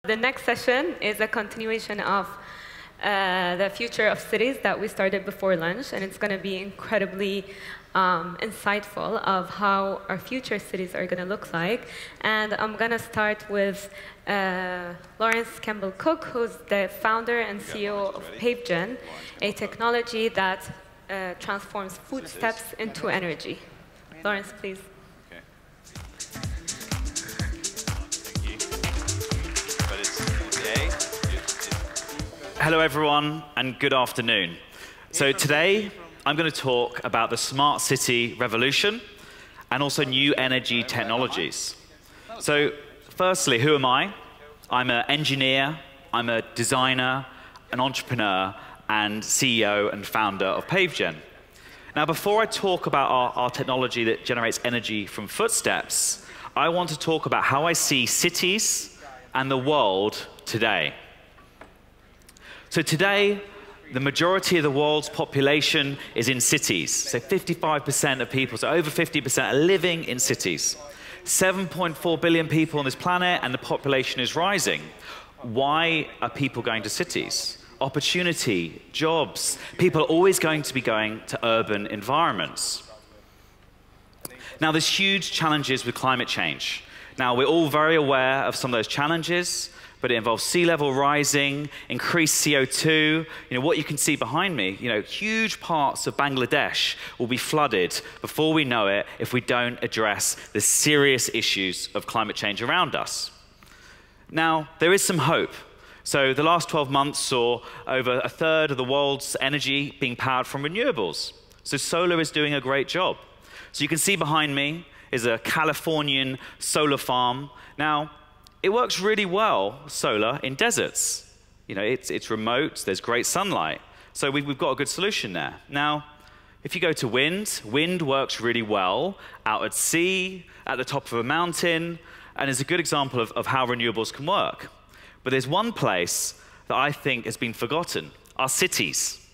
The next session is a continuation of the future of cities that we started before lunch, and it's going to be incredibly insightful of how our future cities are going to look like. And I'm going to start with Laurence Kemball-Cook, who's the founder and CEO of Pavegen, a technology that transforms footsteps into energy. Laurence, please. Hello, everyone, and good afternoon. So today, I'm going to talk about the smart city revolution and also new energy technologies. So firstly, who am I? I'm an engineer, I'm a designer, an entrepreneur, and CEO and founder of Pavegen. Now, before I talk about our technology that generates energy from footsteps, I want to talk about how I see cities and the world today. So today, the majority of the world's population is in cities. So 55% of people, so over 50% are living in cities. 7.4 billion people on this planet, and the population is rising. Why are people going to cities? Opportunity, jobs. People are always going to be going to urban environments. Now, there's huge challenges with climate change. Now, we're all very aware of some of those challenges, but it involves sea level rising, increased CO2. What you can see behind me, huge parts of Bangladesh will be flooded before we know it if we don't address the serious issues of climate change around us. Now, there is some hope. So the last 12 months saw over a third of the world's energy being powered from renewables. So solar is doing a great job. So you can see behind me is a Californian solar farm. Now, it works really well, solar, in deserts. It's remote, there's great sunlight. So we've got a good solution there. Now, if you go to wind works really well out at sea, at the top of a mountain, and is a good example of how renewables can work. But there's one place that I think has been forgotten, our cities.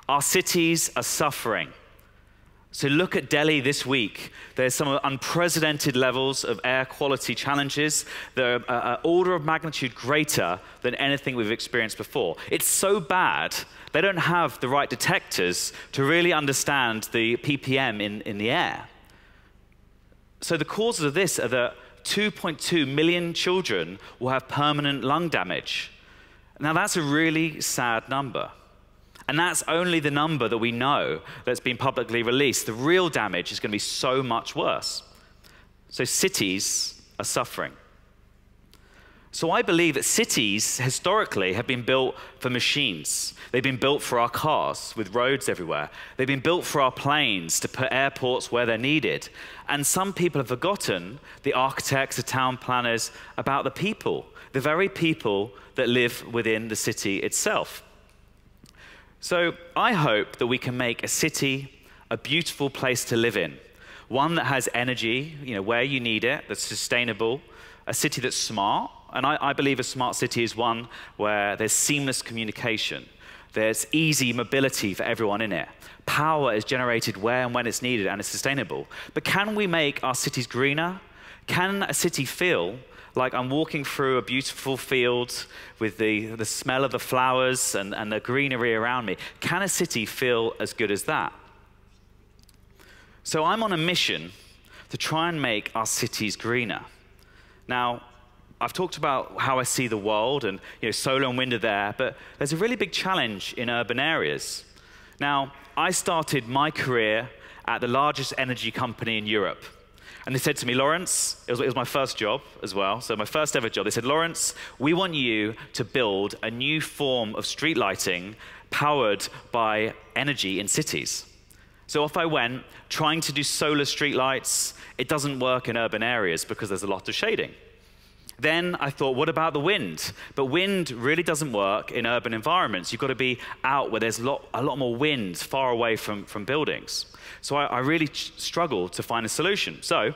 Our cities are suffering. So look at Delhi this week. There's some unprecedented levels of air quality challenges that are an order of magnitude greater than anything we've experienced before. It's so bad, they don't have the right detectors to really understand the ppm in the air. So the causes of this are that 2.2 million children will have permanent lung damage. Now, that's a really sad number. And that's only the number that we know that's been publicly released. The real damage is going to be so much worse. So cities are suffering. So I believe that cities, historically, have been built for machines. They've been built for our cars, with roads everywhere. They've been built for our planes, to put airports where they're needed. And some people have forgotten, the architects, the town planners, about the people, the very people that live within the city itself. So I hope that we can make a city a beautiful place to live in, one that has energy, where you need it, that's sustainable, a city that's smart. And I believe a smart city is one where there's seamless communication, there's easy mobility for everyone in it. Power is generated where and when it's needed, and it's sustainable. But can we make our cities greener? Can a city feel like I'm walking through a beautiful field with the smell of the flowers and the greenery around me? Can a city feel as good as that? So I'm on a mission to try and make our cities greener. Now, I've talked about how I see the world, and solar and wind are there, but there's a really big challenge in urban areas. Now, I started my career at the largest energy company in Europe. And they said to me, Laurence, it was my first job as well, so my first ever job. They said, Laurence, we want you to build a new form of street lighting powered by energy in cities. So off I went, trying to do solar street lights. It doesn't work in urban areas because there's a lot of shading. Then I thought, what about the wind? But wind really doesn't work in urban environments. You've got to be out where there's a lot more wind, far away from buildings. So I really struggled to find a solution. So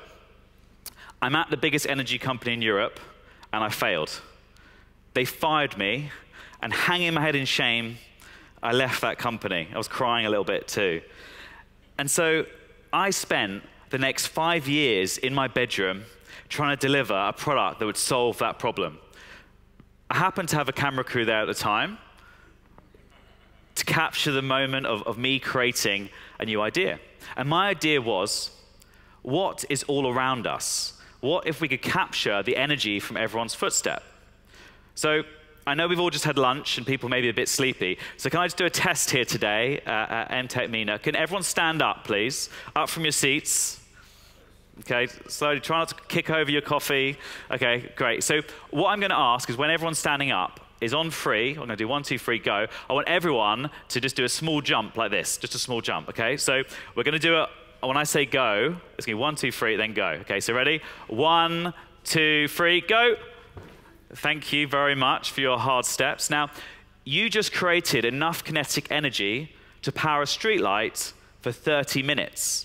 I'm at the biggest energy company in Europe, and I failed. They fired me, and hanging my head in shame, I left that company. I was crying a little bit too. And so I spent the next 5 years in my bedroom trying to deliver a product that would solve that problem. I happened to have a camera crew there at the time to capture the moment of me creating a new idea. And my idea was, what is all around us? What if we could capture the energy from everyone's footstep? So I know we've all just had lunch and people may be a bit sleepy. So can I just do a test here today at EmTech MENA? Can everyone stand up, please? Up from your seats. Okay, slowly, try not to kick over your coffee. Okay, great. So what I'm going to ask is when everyone's standing up is on 3, I'm going to do 1, 2, 3, go. I want everyone to just do a small jump like this, just a small jump, okay? So we're going to do it, when I say go, it's going to be 1, 2, 3, then go. Okay, so ready? 1, 2, 3, go. Thank you very much for your hard steps. Now, you just created enough kinetic energy to power a streetlight for 30 minutes.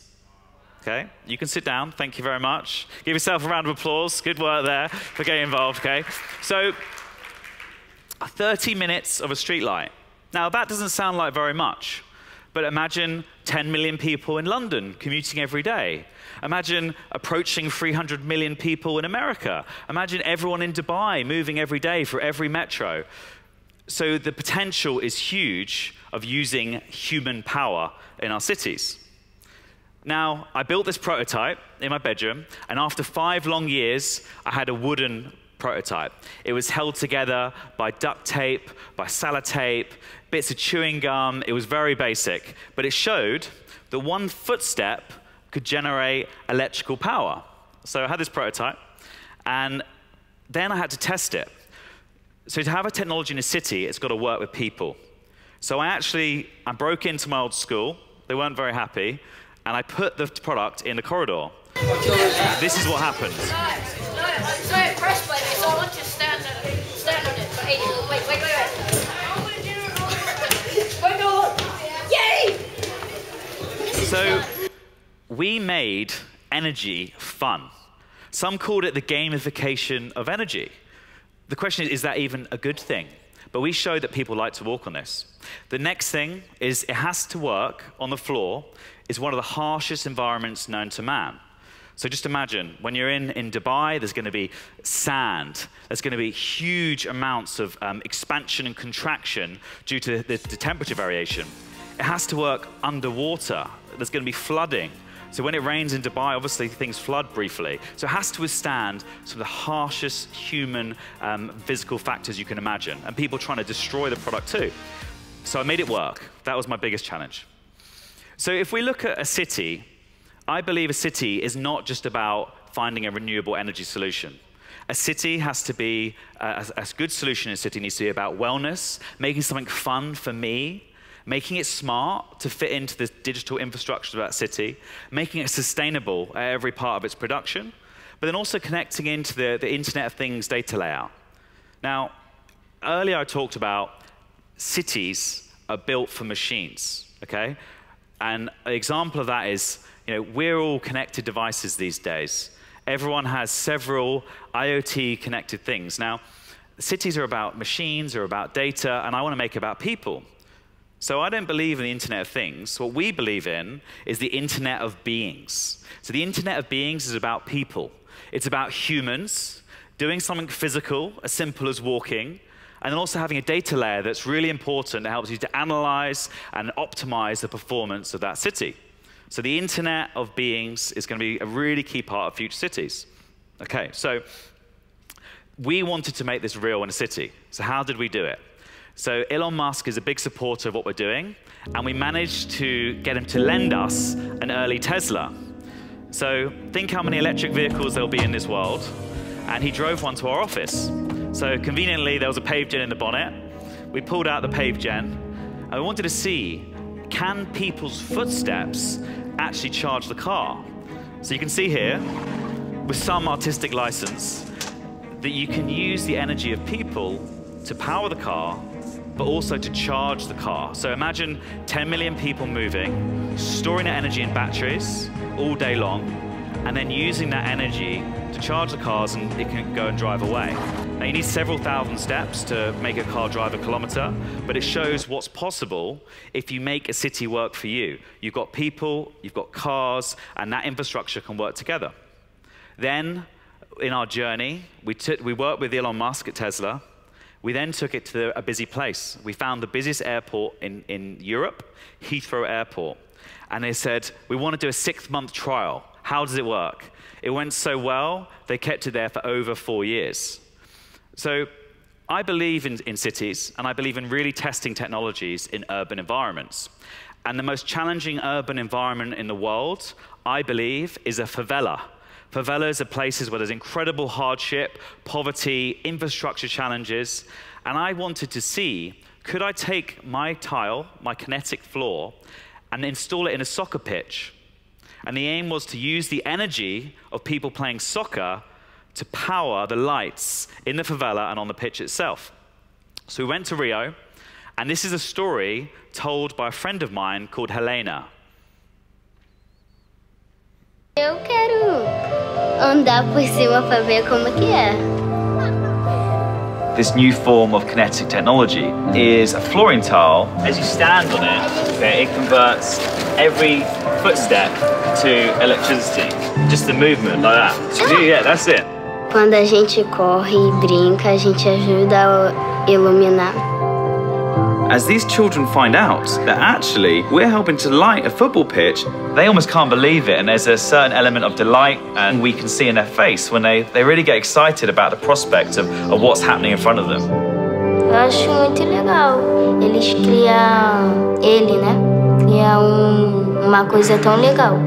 Okay, you can sit down. Thank you very much. Give yourself a round of applause. Good work there for getting involved, okay? So, 30 minutes of a streetlight. Now, that doesn't sound like very much, but imagine 10 million people in London commuting every day. Imagine approaching 300 million people in America. Imagine everyone in Dubai moving every day for every metro. So the potential is huge of using human power in our cities. Now, I built this prototype in my bedroom, and after 5 long years, I had a wooden prototype. It was held together by duct tape, by sellotape, bits of chewing gum. It was very basic, but it showed that one footstep could generate electrical power. So I had this prototype, and then I had to test it. So to have a technology in a city, it's got to work with people. So I broke into my old school. They weren't very happy. And I put the product in the corridor. This is what happened. So press play, so I want you to stand on it for 80. Wait. Wait, go on. Yay! So we made energy fun. Some called it the gamification of energy. The question is that even a good thing? But we showed that people like to walk on this. The next thing is it has to work on the floor. It's one of the harshest environments known to man. So just imagine, when you're in Dubai, there's going to be sand. There's going to be huge amounts of expansion and contraction due to the temperature variation. It has to work underwater. There's going to be flooding. So when it rains in Dubai, obviously things flood briefly. So it has to withstand some of the harshest human physical factors you can imagine, and people trying to destroy the product too. So I made it work. That was my biggest challenge. So if we look at a city, I believe a city is not just about finding a renewable energy solution. A city has to be, a good solution in a city needs to be about wellness, making something fun for me, making it smart to fit into the digital infrastructure of that city, making it sustainable at every part of its production, but then also connecting into the Internet of Things data layout. Now, earlier I talked about cities are built for machines, okay? And an example of that is, we're all connected devices these days. Everyone has several IoT connected things. Now, cities are about machines, are about data, and I want to make it about people. So I don't believe in the Internet of Things. What we believe in is the Internet of Beings. So the Internet of Beings is about people. It's about humans doing something physical, as simple as walking, and then also having a data layer that's really important that helps you to analyze and optimize the performance of that city. So the Internet of Beings is going to be a really key part of future cities. Okay, so we wanted to make this real in a city. So how did we do it? So Elon Musk is a big supporter of what we're doing, and we managed to get him to lend us an early Tesla. So think how many electric vehicles there'll be in this world, and he drove one to our office. So conveniently, there was a Pavegen in the bonnet. We pulled out the Pavegen, and we wanted to see, can people's footsteps actually charge the car? So you can see here, with some artistic license, that you can use the energy of people to power the car, but also to charge the car. So imagine 10 million people moving, storing that energy in batteries all day long, and then using that energy to charge the cars, and it can go and drive away. Now, you need several thousand steps to make a car drive a kilometer, but it shows what's possible if you make a city work for you. You've got people, you've got cars, and that infrastructure can work together. Then, in our journey, we worked with Elon Musk at Tesla. We then took it to a busy place. We found the busiest airport in Europe, Heathrow Airport. And they said, we want to do a 6-month trial. How does it work? It went so well, they kept it there for over 4 years. So I believe in cities, and I believe in really testing technologies in urban environments. And the most challenging urban environment in the world, I believe, is a favela. Favelas are places where there's incredible hardship, poverty, infrastructure challenges. And I wanted to see, could I take my tile, my kinetic floor, and install it in a soccer pitch? And the aim was to use the energy of people playing soccer to power the lights in the favela and on the pitch itself. So we went to Rio, and this is a story told by a friend of mine called Helena. Eu quero andar por cima para ver como que é. This new form of kinetic technology is a flooring tile. As you stand on it, it converts every footstep to electricity. Just the movement, like that. Yeah, that's it. Quando a gente corre e brinca, a gente ajuda a iluminar. As these children find out that actually we're helping to light a football pitch, they almost can't believe it, and there's a certain element of delight and we can see in their face when they really get excited about the prospect of what's happening in front of them. Eu acho muito legal. Eles criam, cria uma coisa tão legal.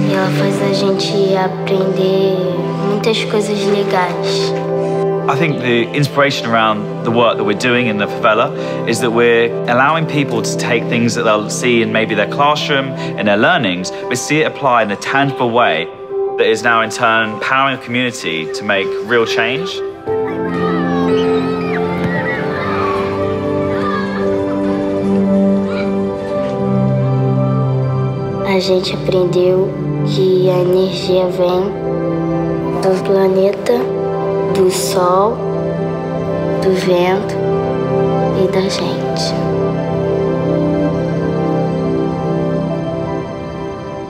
E ela faz a gente aprender muitas coisas legais. I think the inspiration around the work that we're doing in the favela is that we're allowing people to take things that they'll see in maybe their classroom, in their learnings, but see it applied in a tangible way that is now in turn powering the community to make real change. A gente aprendeu que a energia vem do planeta, do sol, do vento e da gente.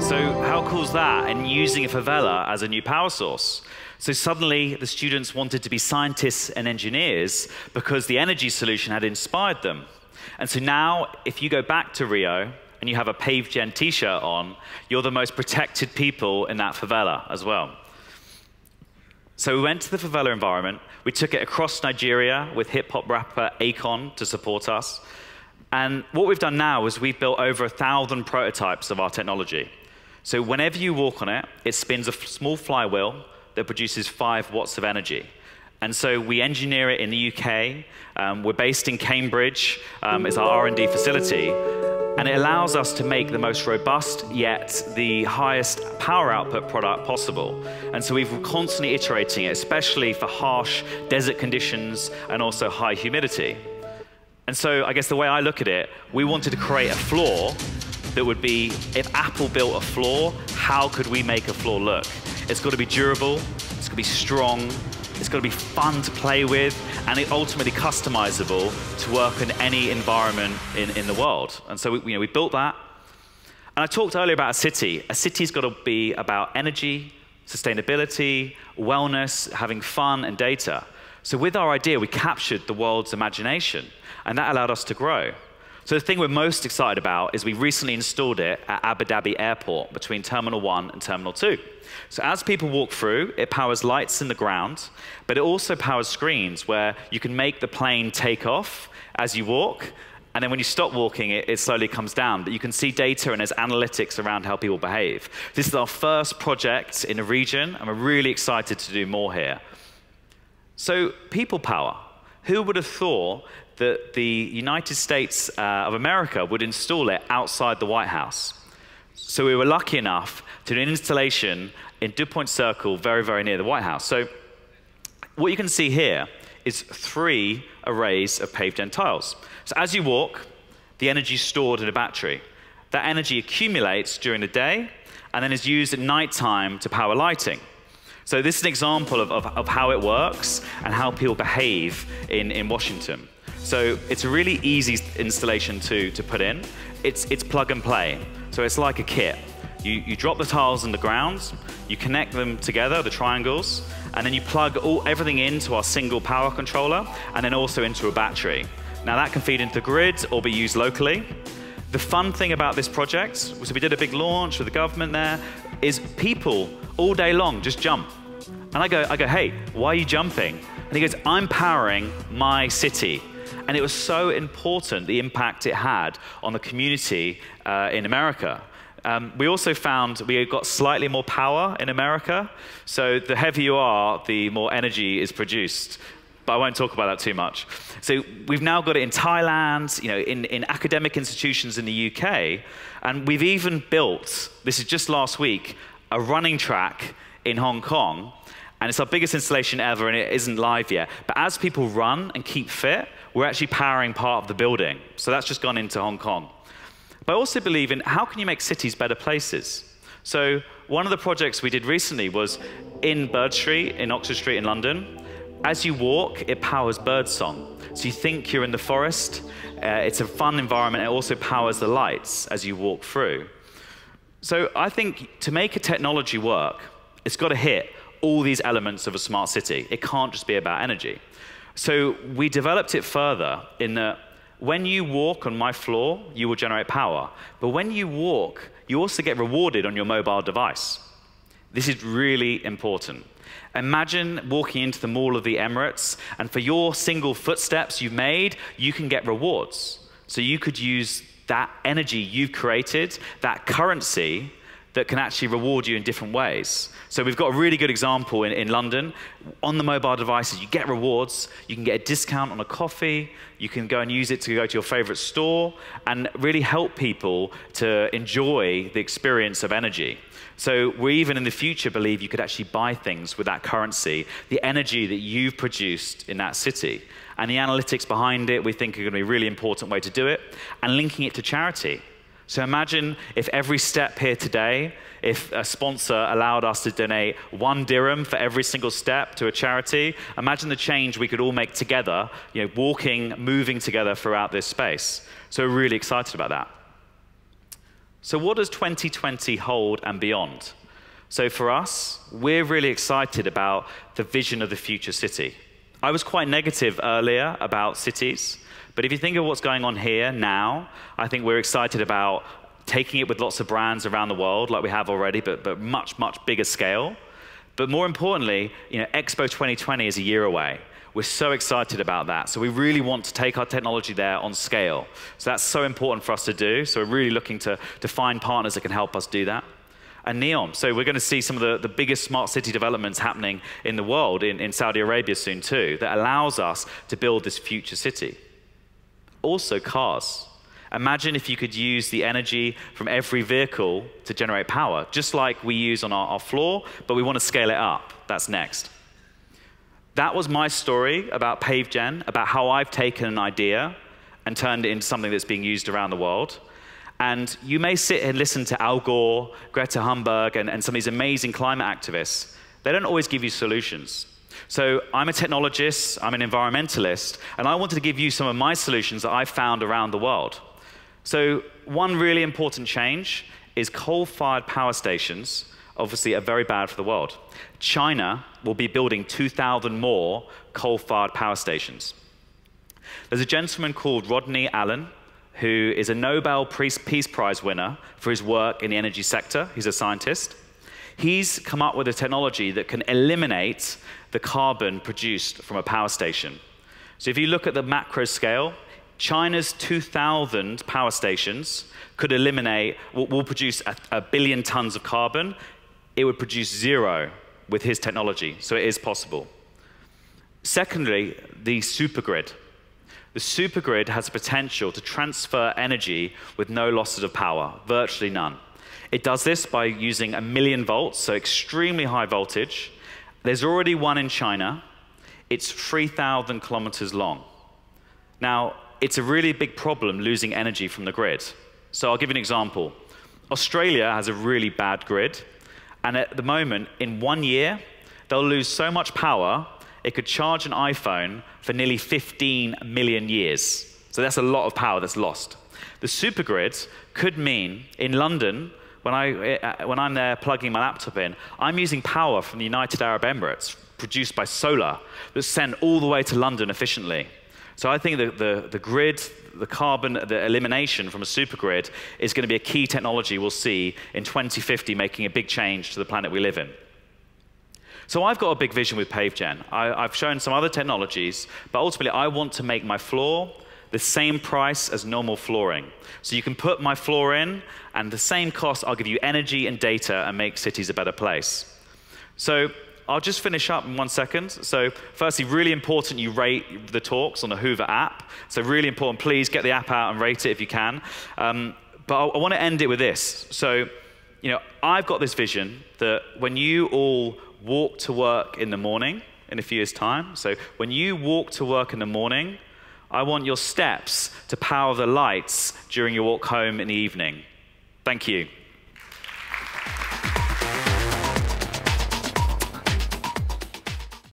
So how cool is that? And using a favela as a new power source. So suddenly the students wanted to be scientists and engineers because the energy solution had inspired them. And so now if you go back to Rio and you have a Pavegen t-shirt on, you're the most protected people in that favela as well. So we went to the favela environment, we took it across Nigeria with hip-hop rapper Akon to support us. And what we've done now is we've built over 1,000 prototypes of our technology. So whenever you walk on it, it spins a small flywheel that produces 5 watts of energy. And so we engineer it in the UK. We're based in Cambridge, it's our R&D facility. And it allows us to make the most robust, yet the highest power output product possible. And so we've constantly iterating it, especially for harsh desert conditions and also high humidity. And so I guess the way I look at it, we wanted to create a floor that would be, if Apple built a floor, how could we make a floor look? It's got to be durable, it's got to be strong, it's got to be fun to play with, and ultimately customizable to work in any environment in the world. And so we built that. And I talked earlier about a city. A city's got to be about energy, sustainability, wellness, having fun, and data. So with our idea, we captured the world's imagination, and that allowed us to grow. So the thing we're most excited about is we recently installed it at Abu Dhabi Airport between Terminal 1 and Terminal 2. So as people walk through, it powers lights in the ground, but it also powers screens where you can make the plane take off as you walk, and then when you stop walking, it slowly comes down. But you can see data and there's analytics around how people behave. This is our first project in the region, and we're really excited to do more here. So people power. Who would have thought that the United States of America would install it outside the White House? So we were lucky enough to do an installation in DuPont Circle, very, very near the White House. So what you can see here is 3 arrays of Pavegen tiles. So as you walk, the energy is stored in a battery. That energy accumulates during the day and then is used at nighttime to power lighting. So this is an example of how it works and how people behave in Washington. So it's a really easy installation to put in. It's plug and play. So it's like a kit. You drop the tiles in the ground, you connect them together, the triangles, and then you plug everything into our single power controller, and then also into a battery. Now that can feed into the grid or be used locally. The fun thing about this project, so we did a big launch with the government there, is people all day long just jump. And I go, hey, why are you jumping? And he goes, I'm powering my city. And it was so important, the impact it had on the community in America. We also found we got slightly more power in America. So the heavier you are, the more energy is produced. But I won't talk about that too much. So we've now got it in Thailand, in academic institutions in the UK, and we've even built, this is just last week, a running track in Hong Kong, and it's our biggest installation ever, and it isn't live yet. But as people run and keep fit, we're actually powering part of the building. So that's just gone into Hong Kong. But I also believe in how can you make cities better places? So one of the projects we did recently was in Bird Street, in Oxford Street in London. As you walk, it powers birdsong. So you think you're in the forest. It's a fun environment. It also powers the lights as you walk through. So I think to make a technology work, it's got to hit all these elements of a smart city. It can't just be about energy. So we developed it further in that when you walk on my floor, you will generate power. But when you walk, you also get rewarded on your mobile device. This is really important. Imagine walking into the Mall of the Emirates, and for your single footsteps you've made, you can get rewards. So you could use that energy you've created, that currency, that can actually reward you in different ways. So we've got a really good example in London. On the mobile devices, you get rewards. You can get a discount on a coffee. You can go and use it to go to your favorite store and really help people to enjoy the experience of energy. So we even in the future believe you could actually buy things with that currency, the energy that you've produced in that city. And the analytics behind it, we think are going to be a really important way to do it, and linking it to charity. So imagine if every step here today, if a sponsor allowed us to donate 1 dirham for every single step to a charity, imagine the change we could all make together, walking, moving together throughout this space. So we're really excited about that. So what does 2020 hold and beyond? So for us, we're really excited about the vision of the future city. I was quite negative earlier about cities. But if you think of what's going on here now, I think we're excited about taking it with lots of brands around the world, like we have already, but much, much bigger scale. But more importantly, Expo 2020 is a year away. We're so excited about that. So we really want to take our technology there on scale. So that's so important for us to do. So we're really looking to find partners that can help us do that. And NEOM. So we're going to see some of the biggest smart city developments happening in the world, in Saudi Arabia soon too, that allows us to build this future city. Also cars. Imagine if you could use the energy from every vehicle to generate power, just like we use on our floor, but we want to scale it up. That's next. That was my story about Pavegen, about how I've taken an idea and turned it into something that's being used around the world. And you may sit and listen to Al Gore, Greta Thunberg, and some of these amazing climate activists. They don't always give you solutions. So I'm a technologist, I'm an environmentalist, and I wanted to give you some of my solutions that I've found around the world. So one really important change is coal-fired power stations obviously are very bad for the world. China will be building 2,000 more coal-fired power stations. There's a gentleman called Rodney Allen, who is a Nobel Peace Prize winner for his work in the energy sector. He's a scientist. He's come up with a technology that can eliminate the carbon produced from a power station. So if you look at the macro scale, China's 2,000 power stations could eliminate, will produce a billion tons of carbon. It would produce 0 with his technology, so it is possible. Secondly, the supergrid. The supergrid has the potential to transfer energy with no losses of power, virtually none. It does this by using 1,000,000 volts, so extremely high voltage. There's already one in China. It's 3,000 kilometers long. Now, it's a really big problem losing energy from the grid. So I'll give you an example. Australia has a really bad grid, and at the moment, in 1 year, they'll lose so much power, it could charge an iPhone for nearly 15 million years. So that's a lot of power that's lost. The supergrid could mean, in London, when I'm there plugging my laptop in, I'm using power from the United Arab Emirates, produced by solar, that's sent all the way to London efficiently. So I think the grid, the carbon, the elimination from a supergrid is going to be a key technology we'll see in 2050, making a big change to the planet we live in. So I've got a big vision with Pavegen. I've shown some other technologies, but ultimately I want to make my floor the same price as normal flooring. So you can put my floor in, and the same cost, I'll give you energy and data and make cities a better place. So I'll just finish up in 1 second. So firstly, really important you rate the talks on the Hoover app. So really important, please get the app out and rate it if you can. But I want to end it with this. So, I've got this vision that when you all walk to work in the morning in a few years' time, so when you walk to work in the morning, I want your steps to power the lights during your walk home in the evening. Thank you.